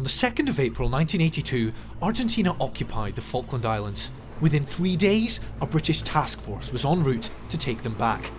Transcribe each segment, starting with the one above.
On the 2nd of April 1982, Argentina occupied the Falkland Islands. Within 3 days, a British task force was en route to take them back.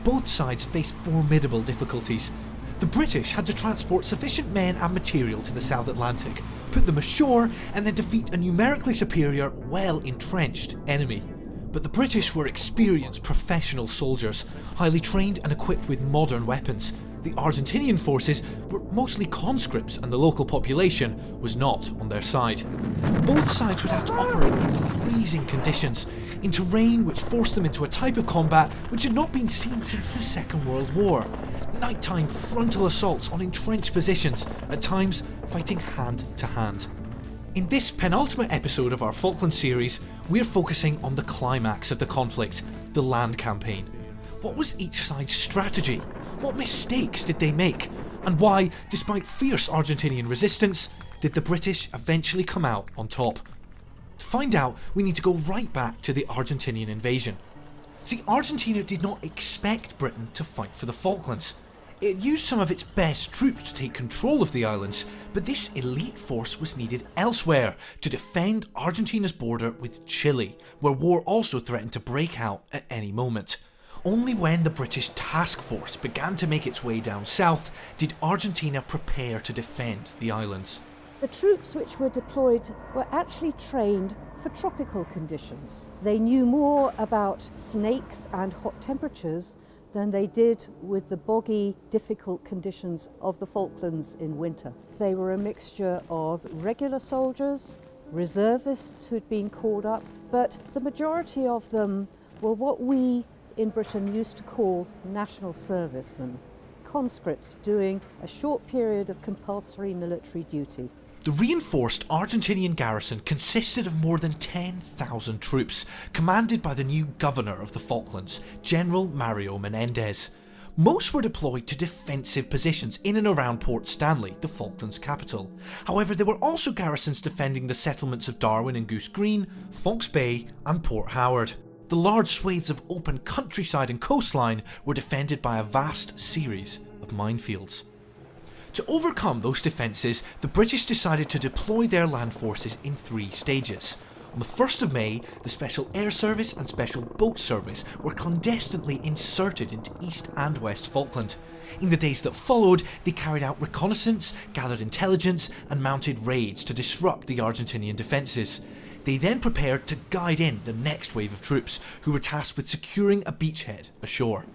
Both sides faced formidable difficulties. The British had to transport sufficient men and material to the South Atlantic, put them ashore, and then defeat a numerically superior, well-entrenched enemy. But the British were experienced professional soldiers, highly trained and equipped with modern weapons. The Argentinian forces were mostly conscripts and the local population was not on their side. Both sides would have to operate in freezing conditions, in terrain which forced them into a type of combat which had not been seen since the Second World War. Nighttime frontal assaults on entrenched positions, at times fighting hand to hand. In this penultimate episode of our Falkland series, we're focusing on the climax of the conflict, the land campaign. What was each side's strategy? What mistakes did they make? And why, despite fierce Argentinian resistance, did the British eventually come out on top? To find out, we need to go right back to the Argentinian invasion. See, Argentina did not expect Britain to fight for the Falklands. It used some of its best troops to take control of the islands, but this elite force was needed elsewhere to defend Argentina's border with Chile, where war also threatened to break out at any moment. Only when the British task force began to make its way down south did Argentina prepare to defend the islands. The troops which were deployed were actually trained for tropical conditions. They knew more about snakes and hot temperatures than they did with the boggy, difficult conditions of the Falklands in winter. They were a mixture of regular soldiers, reservists who'd been called up, but the majority of them were what we in Britain used to call national servicemen, conscripts doing a short period of compulsory military duty. The reinforced Argentinian garrison consisted of more than 10,000 troops, commanded by the new governor of the Falklands, General Mario Menendez. Most were deployed to defensive positions in and around Port Stanley, the Falklands capital. However, there were also garrisons defending the settlements of Darwin and Goose Green, Fox Bay and Port Howard. The large swathes of open countryside and coastline were defended by a vast series of minefields. To overcome those defences, the British decided to deploy their land forces in 3 stages. On the 1st of May, the Special Air Service and Special Boat Service were clandestinely inserted into East and West Falkland. In the days that followed, they carried out reconnaissance, gathered intelligence and mounted raids to disrupt the Argentinian defences. They then prepared to guide in the next wave of troops, who were tasked with securing a beachhead ashore.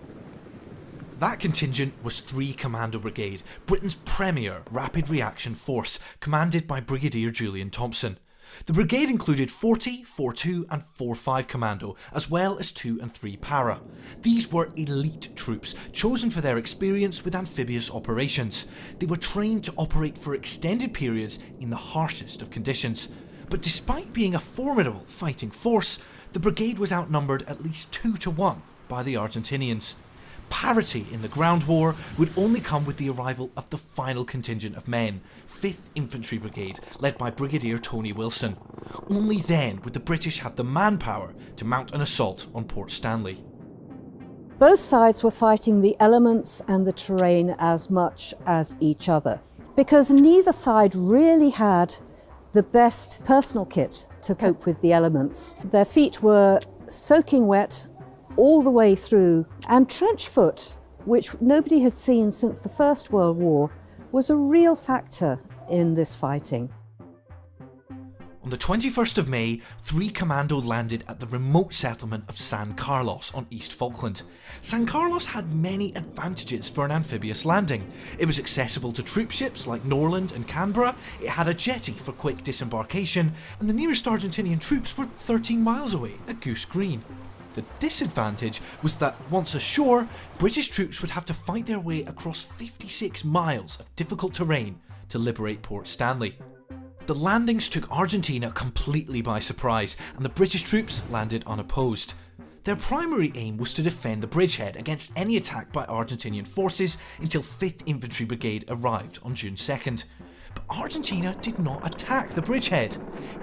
That contingent was 3 Commando Brigade, Britain's premier rapid reaction force, commanded by Brigadier Julian Thompson. The brigade included 40, 4-2 and 4-5 Commando, as well as 2 and 3 Para. These were elite troops, chosen for their experience with amphibious operations. They were trained to operate for extended periods in the harshest of conditions. But despite being a formidable fighting force, the brigade was outnumbered at least 2-1 by the Argentinians. Parity in the ground war would only come with the arrival of the final contingent of men, 5th Infantry Brigade, led by Brigadier Tony Wilson. Only then would the British have the manpower to mount an assault on Port Stanley. Both sides were fighting the elements and the terrain as much as each other, because neither side really had the best personal kit to cope with the elements. Their feet were soaking wet all the way through, and trench foot, which nobody had seen since the First World War, was a real factor in this fighting. On the 21st of May, 3 Commando landed at the remote settlement of San Carlos on East Falkland. San Carlos had many advantages for an amphibious landing. It was accessible to troopships like Norland and Canberra, it had a jetty for quick disembarkation, and the nearest Argentinian troops were 13 miles away at Goose Green. The disadvantage was that once ashore, British troops would have to fight their way across 56 miles of difficult terrain to liberate Port Stanley. The landings took Argentina completely by surprise, and the British troops landed unopposed. Their primary aim was to defend the bridgehead against any attack by Argentinian forces until 5th Infantry Brigade arrived on June 2nd. But Argentina did not attack the bridgehead.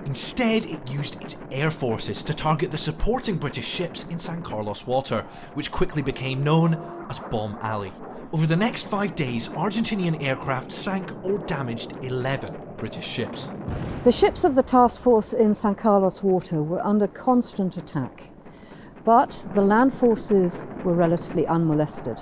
Instead, it used its air forces to target the supporting British ships in San Carlos water, which quickly became known as Bomb Alley. Over the next 5 days, Argentinian aircraft sank or damaged 11 British ships. The ships of the task force in San Carlos water were under constant attack, but the land forces were relatively unmolested.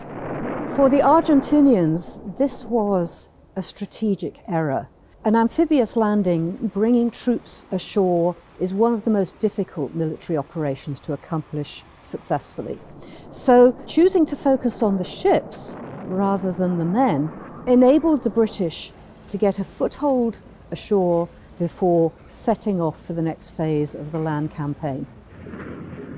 For the Argentinians, this was a strategic error. An amphibious landing, bringing troops ashore, is one of the most difficult military operations to accomplish successfully. So choosing to focus on the ships rather than the men enabled the British to get a foothold ashore before setting off for the next phase of the land campaign.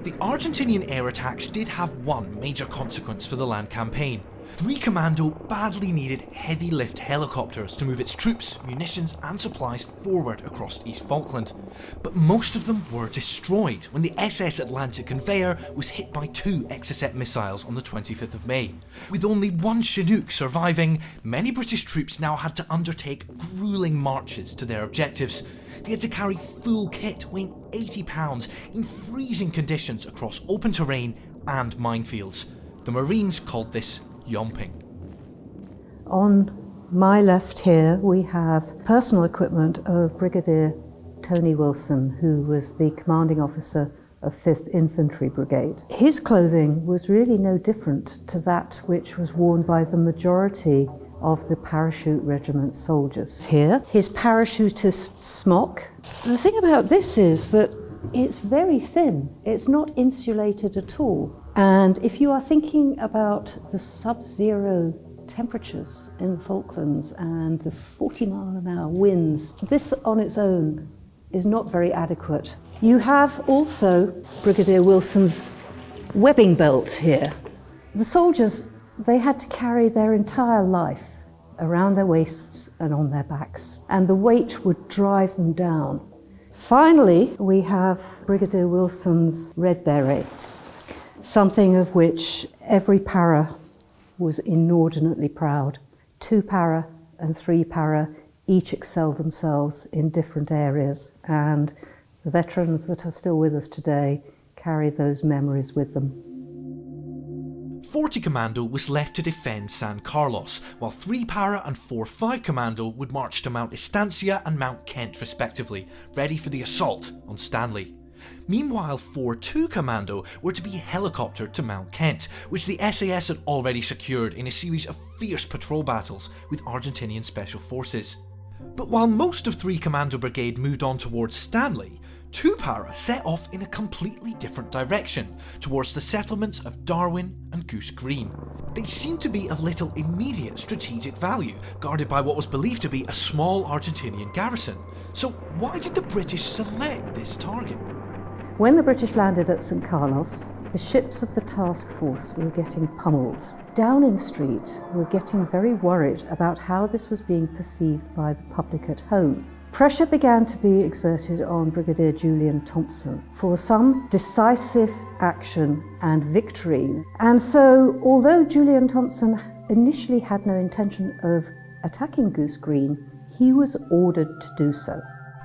The Argentinian air attacks did have one major consequence for the land campaign. 3 Commando badly needed heavy lift helicopters to move its troops, munitions and supplies forward across East Falkland. But most of them were destroyed when the SS Atlantic Conveyor was hit by 2 Exocet missiles on the 25th of May. With only 1 Chinook surviving, many British troops now had to undertake gruelling marches to their objectives. They had to carry full kit weighing 80 pounds in freezing conditions across open terrain and minefields. The Marines called this yomping. On my left here we have personal equipment of Brigadier Tony Wilson, who was the commanding officer of 5th Infantry Brigade. His clothing was really no different to that which was worn by the majority of the parachute regiment soldiers. Here, his parachutist smock. The thing about this is that it's very thin. It's not insulated at all. And if you are thinking about the sub-zero temperatures in the Falklands and the 40-mile-an-hour winds, this on its own is not very adequate. You have also Brigadier Wilson's webbing belt here. The soldiers, they had to carry their entire life around their waists and on their backs, and the weight would drive them down. Finally, we have Brigadier Wilson's red beret, something of which every para was inordinately proud. 2 para and 3 para each excel themselves in different areas, and the veterans that are still with us today carry those memories with them. 40 Commando was left to defend San Carlos, while 3 Para and 4-5 Commando would march to Mount Estancia and Mount Kent respectively, ready for the assault on Stanley. Meanwhile, 4-2 Commando were to be helicoptered to Mount Kent, which the SAS had already secured in a series of fierce patrol battles with Argentinian Special Forces. But while most of 3 Commando Brigade moved on towards Stanley, 2 Para set off in a completely different direction, towards the settlements of Darwin and Goose Green. They seemed to be of little immediate strategic value, guarded by what was believed to be a small Argentinian garrison. So why did the British select this target? When the British landed at St Carlos, the ships of the task force were getting pummeled. Downing Street were getting very worried about how this was being perceived by the public at home. Pressure began to be exerted on Brigadier Julian Thompson for some decisive action and victory. And so, although Julian Thompson initially had no intention of attacking Goose Green, he was ordered to do so.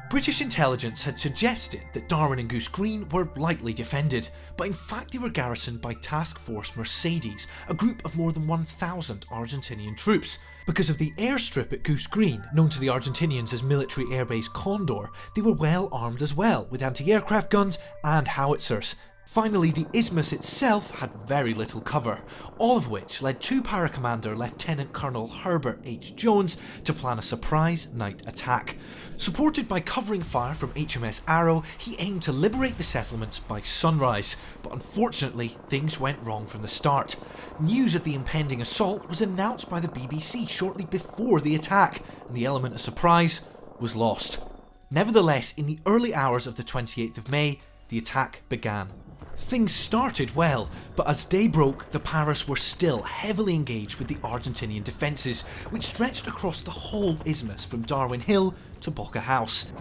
British intelligence had suggested that Darwin and Goose Green were lightly defended, but in fact they were garrisoned by Task Force Mercedes, a group of more than 1,000 Argentinian troops. Because of the airstrip at Goose Green, known to the Argentinians as Military Airbase Condor, they were well armed as well, with anti-aircraft guns and howitzers. Finally, the isthmus itself had very little cover, all of which led 2 Para Commander Lieutenant Colonel Herbert H. Jones to plan a surprise night attack. Supported by covering fire from HMS Arrow, he aimed to liberate the settlements by sunrise, but unfortunately things went wrong from the start. News of the impending assault was announced by the BBC shortly before the attack, and the element of surprise was lost. Nevertheless, in the early hours of the 28th of May, the attack began. Things started well, but as day broke, the Paras were still heavily engaged with the Argentinian defences, which stretched across the whole isthmus from Darwin Hill to Boca House.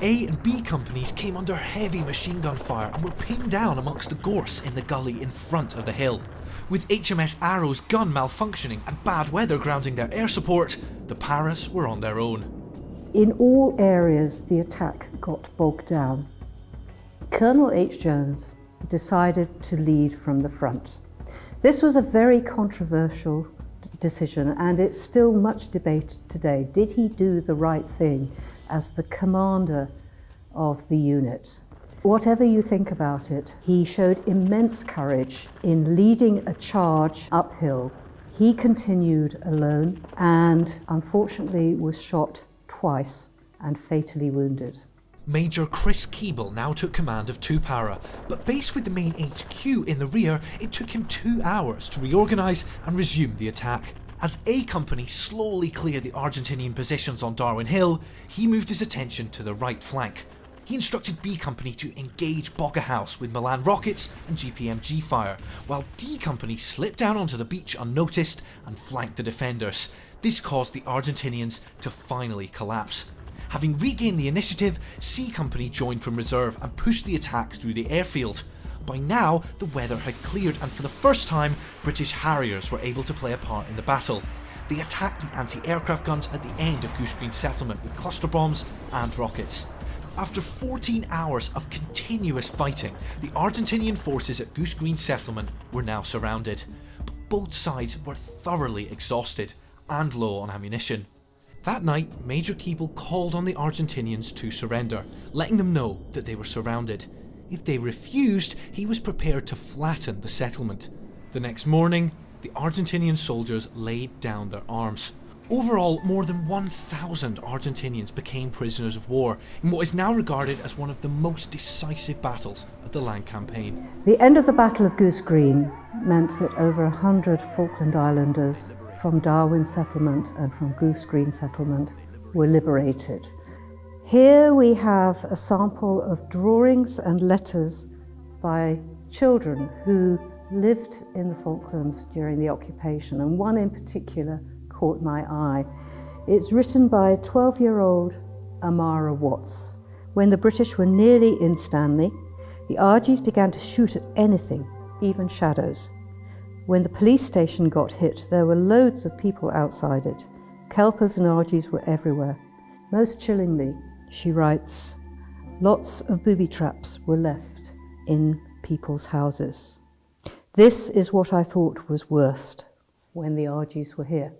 A and B companies came under heavy machine gun fire and were pinned down amongst the gorse in the gully in front of the hill. With HMS Arrow's gun malfunctioning and bad weather grounding their air support, the Paras were on their own. In all areas, the attack got bogged down. Colonel H. Jones decided to lead from the front. This was a very controversial decision, and it's still much debated today. Did he do the right thing as the commander of the unit? Whatever you think about it, he showed immense courage in leading a charge uphill. He continued alone and unfortunately was shot twice and fatally wounded. Major Chris Keeble now took command of 2 Para, but based with the main HQ in the rear, it took him 2 hours to reorganise and resume the attack. As A Company slowly cleared the Argentinian positions on Darwin Hill, he moved his attention to the right flank. He instructed B Company to engage Boga House with Milan rockets and GPMG fire, while D Company slipped down onto the beach unnoticed and flanked the defenders. This caused the Argentinians to finally collapse. Having regained the initiative, C Company joined from reserve and pushed the attack through the airfield. By now, the weather had cleared and for the first time, British Harriers were able to play a part in the battle. They attacked the anti-aircraft guns at the end of Goose Green Settlement with cluster bombs and rockets. After 14 hours of continuous fighting, the Argentinian forces at Goose Green Settlement were now surrounded. But both sides were thoroughly exhausted and low on ammunition. That night, Major Keeble called on the Argentinians to surrender, letting them know that they were surrounded. If they refused, he was prepared to flatten the settlement. The next morning, the Argentinian soldiers laid down their arms. Overall, more than 1,000 Argentinians became prisoners of war in what is now regarded as one of the most decisive battles of the land campaign. The end of the Battle of Goose Green meant that over 100 Falkland Islanders from Darwin Settlement and from Goose Green Settlement were liberated. Here we have a sample of drawings and letters by children who lived in the Falklands during the occupation, and one in particular caught my eye. It's written by 12-year-old Amara Watts. When the British were nearly in Stanley, the RGs began to shoot at anything, even shadows. When the police station got hit, there were loads of people outside it. Kelpers and RGs were everywhere. Most chillingly, she writes, lots of booby traps were left in people's houses. This is what I thought was worst when the RGs were here.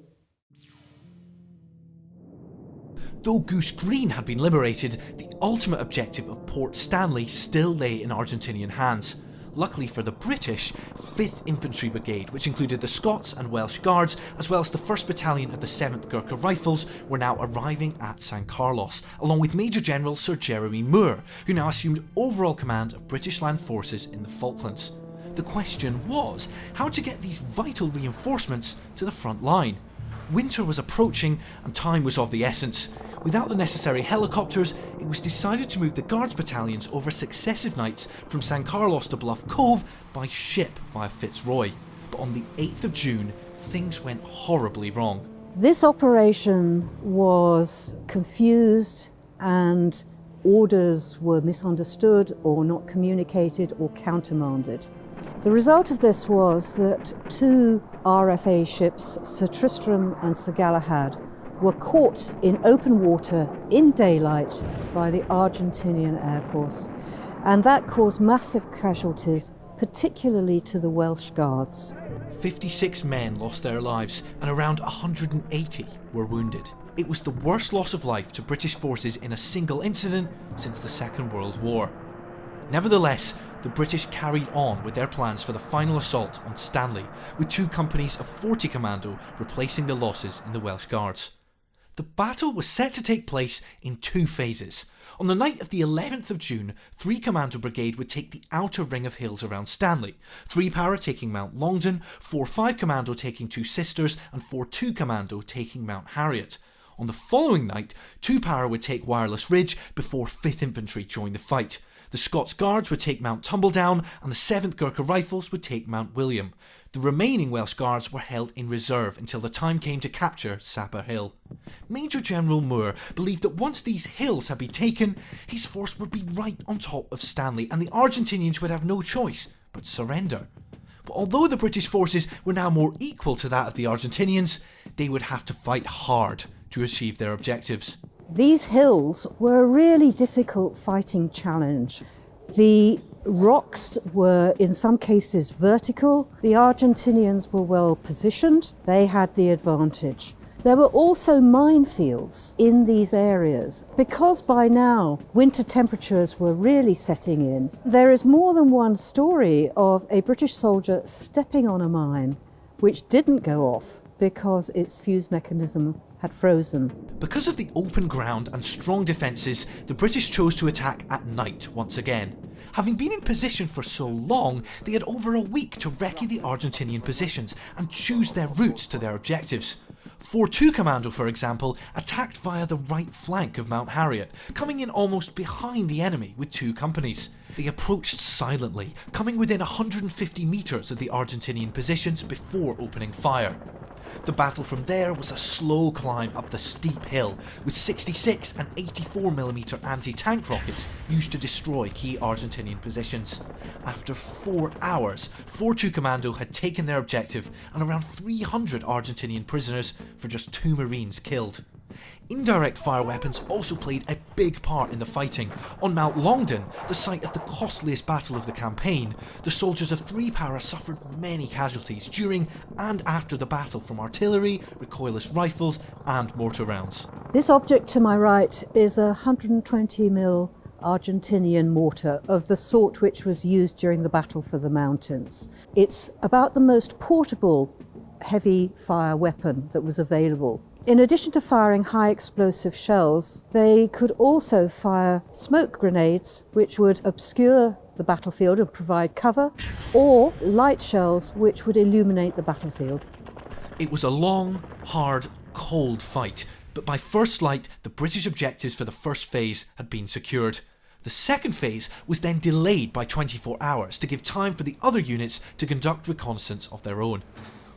Though Goose Green had been liberated, the ultimate objective of Port Stanley still lay in Argentinian hands. Luckily for the British, 5th Infantry Brigade, which included the Scots and Welsh Guards, as well as the 1st Battalion of the 7th Gurkha Rifles, were now arriving at San Carlos, along with Major General Sir Jeremy Moore, who now assumed overall command of British land forces in the Falklands. The question was, how to get these vital reinforcements to the front line. Winter was approaching and time was of the essence. Without the necessary helicopters, it was decided to move the Guards battalions over successive nights from San Carlos to Bluff Cove by ship via Fitzroy. But on the 8th of June, things went horribly wrong. This operation was confused and orders were misunderstood or not communicated or countermanded. The result of this was that 2 RFA ships, Sir Tristram and Sir Galahad, were caught in open water in daylight by the Argentinian Air Force, and that caused massive casualties, particularly to the Welsh Guards. 56 men lost their lives and around 180 were wounded. It was the worst loss of life to British forces in a single incident since the Second World War. Nevertheless, the British carried on with their plans for the final assault on Stanley, with 2 companies of 40 Commando replacing the losses in the Welsh Guards. The battle was set to take place in 2 phases. On the night of the 11th of June, 3 Commando Brigade would take the outer ring of hills around Stanley, 3 Para taking Mount Longdon, 4-5 Commando taking Two Sisters, and 4-2 Commando taking Mount Harriet. On the following night, 2 Para would take Wireless Ridge before 5th Infantry joined the fight. The Scots Guards would take Mount Tumbledown and the 7th Gurkha Rifles would take Mount William. The remaining Welsh Guards were held in reserve until the time came to capture Sapper Hill. Major General Moore believed that once these hills had been taken, his force would be right on top of Stanley and the Argentinians would have no choice but surrender. But although the British forces were now more equal to that of the Argentinians, they would have to fight hard to achieve their objectives. These hills were a really difficult fighting challenge. The rocks were in some cases vertical. The Argentinians were well positioned. They had the advantage. There were also minefields in these areas. Because by now winter temperatures were really setting in, there is more than one story of a British soldier stepping on a mine which didn't go off because its fuse mechanism had frozen. Because of the open ground and strong defences, the British chose to attack at night once again. Having been in position for so long, they had over a week to recce the Argentinian positions and choose their routes to their objectives. 4-2 Commando, for example, attacked via the right flank of Mount Harriet, coming in almost behind the enemy with 2 companies. They approached silently, coming within 150 metres of the Argentinian positions before opening fire. The battle from there was a slow climb up the steep hill, with 66 and 84mm anti-tank rockets used to destroy key Argentinian positions. After 4 hours, 4-2 Commando had taken their objective and around 300 Argentinian prisoners for just 2 Marines killed. Indirect fire weapons also played a big part in the fighting. On Mount Longdon, the site of the costliest battle of the campaign, the soldiers of 3 Para suffered many casualties during and after the battle from artillery, recoilless rifles and mortar rounds. This object to my right is a 120mm Argentinian mortar of the sort which was used during the battle for the mountains. It's about the most portable heavy fire weapon that was available. In addition to firing high explosive shells, they could also fire smoke grenades which would obscure the battlefield and provide cover, or light shells which would illuminate the battlefield. It was a long, hard, cold fight, but by first light the British objectives for the first phase had been secured. The second phase was then delayed by 24 hours to give time for the other units to conduct reconnaissance of their own.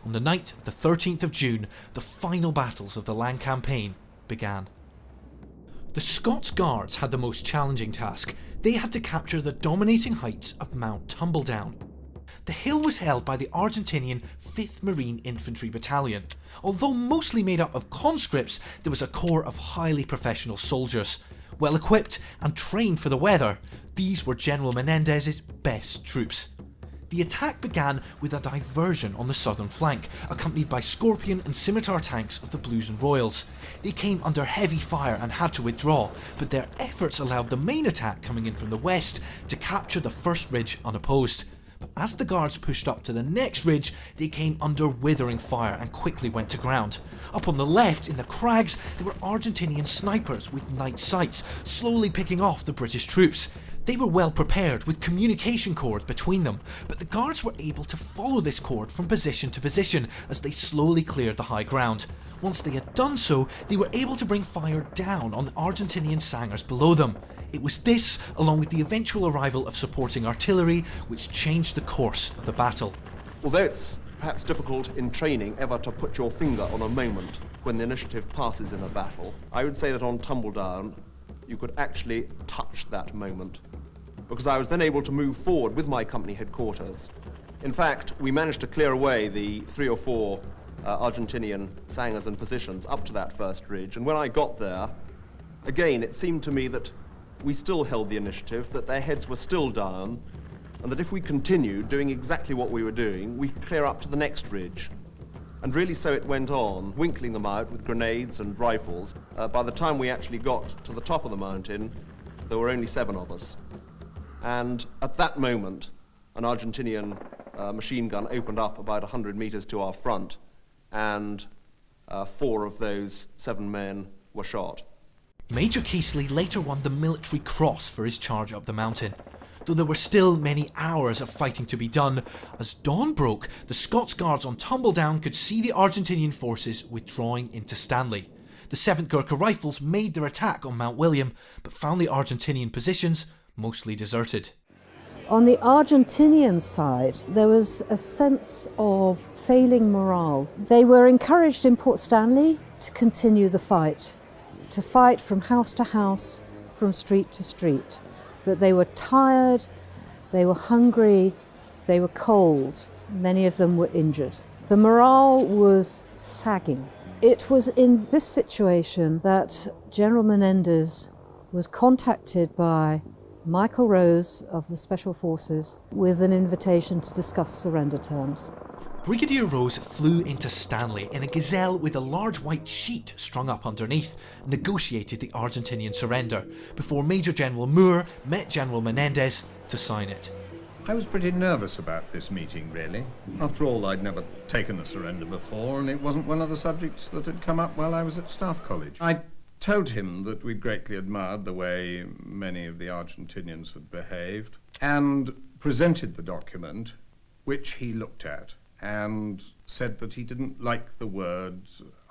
On the night of the 13th of June, the final battles of the land campaign began. The Scots Guards had the most challenging task. They had to capture the dominating heights of Mount Tumbledown. The hill was held by the Argentinian 5th Marine Infantry Battalion. Although mostly made up of conscripts, there was a corps of highly professional soldiers. Well equipped and trained for the weather, these were General Menendez's best troops. The attack began with a diversion on the southern flank, accompanied by Scorpion and Scimitar tanks of the Blues and Royals. They came under heavy fire and had to withdraw, but their efforts allowed the main attack coming in from the west to capture the first ridge unopposed. But as the Guards pushed up to the next ridge, they came under withering fire and quickly went to ground. Up on the left, in the crags, there were Argentinian snipers with night sights, slowly picking off the British troops. They were well prepared with communication cord between them, but the Guards were able to follow this cord from position to position as they slowly cleared the high ground. Once they had done so, they were able to bring fire down on the Argentinian sangers below them. It was this, along with the eventual arrival of supporting artillery, which changed the course of the battle. Although it's perhaps difficult in training ever to put your finger on a moment when the initiative passes in a battle, I would say that on Tumbledown you could actually touch that moment, because I was then able to move forward with my company headquarters. In fact, we managed to clear away the 3 or 4 Argentinian sangers and positions up to that first ridge, and when I got there, again it seemed to me that we still held the initiative, that their heads were still down, and that if we continued doing exactly what we were doing, we could clear up to the next ridge. And really so it went on, winkling them out with grenades and rifles. By the time we actually got to the top of the mountain, there were only 7 of us. And at that moment, an Argentinian machine gun opened up about 100 meters to our front, and 4 of those 7 men were shot. Major Keasley later won the Military Cross for his charge up the mountain. Though there were still many hours of fighting to be done, as dawn broke, the Scots Guards on Tumbledown could see the Argentinian forces withdrawing into Stanley. The 7th Gurkha Rifles made their attack on Mount William, but found the Argentinian positions mostly deserted. On the Argentinian side, there was a sense of failing morale. They were encouraged in Port Stanley to continue the fight, to fight from house to house, from street to street. But they were tired, they were hungry, they were cold. Many of them were injured. The morale was sagging. It was in this situation that General Menendez was contacted by Michael Rose of the Special Forces with an invitation to discuss surrender terms. Brigadier Rose flew into Stanley in a gazelle with a large white sheet strung up underneath, negotiated the Argentinian surrender, before Major General Moore met General Menendez to sign it. I was pretty nervous about this meeting, really. After all, I'd never taken a surrender before, and it wasn't one of the subjects that had come up while I was at Staff College. I told him that we'd greatly admired the way many of the Argentinians had behaved, and presented the document, which he looked at, and said that he didn't like the word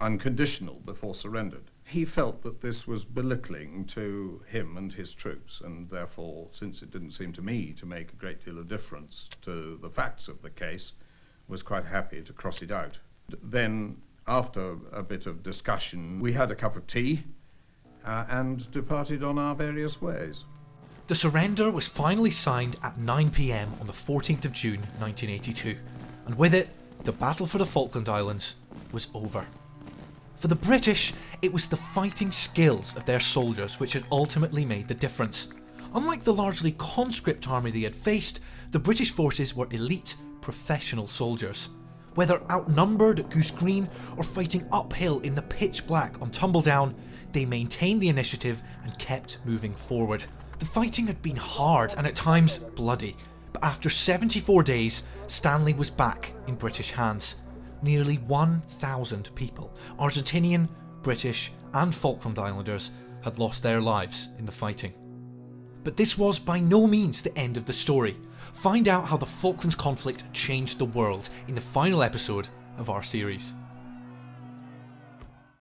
unconditional before surrendered. He felt that this was belittling to him and his troops, and therefore, since it didn't seem to me to make a great deal of difference to the facts of the case, was quite happy to cross it out. Then, after a bit of discussion, we had a cup of tea and departed on our various ways. The surrender was finally signed at 9 PM on the 14th of June 1982, and with it, the battle for the Falkland Islands was over. For the British, it was the fighting skills of their soldiers which had ultimately made the difference. Unlike the largely conscript army they had faced, the British forces were elite, professional soldiers. Whether outnumbered at Goose Green or fighting uphill in the pitch black on Tumbledown, they maintained the initiative and kept moving forward. The fighting had been hard and at times bloody, but after 74 days, Stanley was back in British hands. Nearly 1,000 people, Argentinian, British and Falkland Islanders, had lost their lives in the fighting. But this was by no means the end of the story. Find out how the Falklands conflict changed the world in the final episode of our series.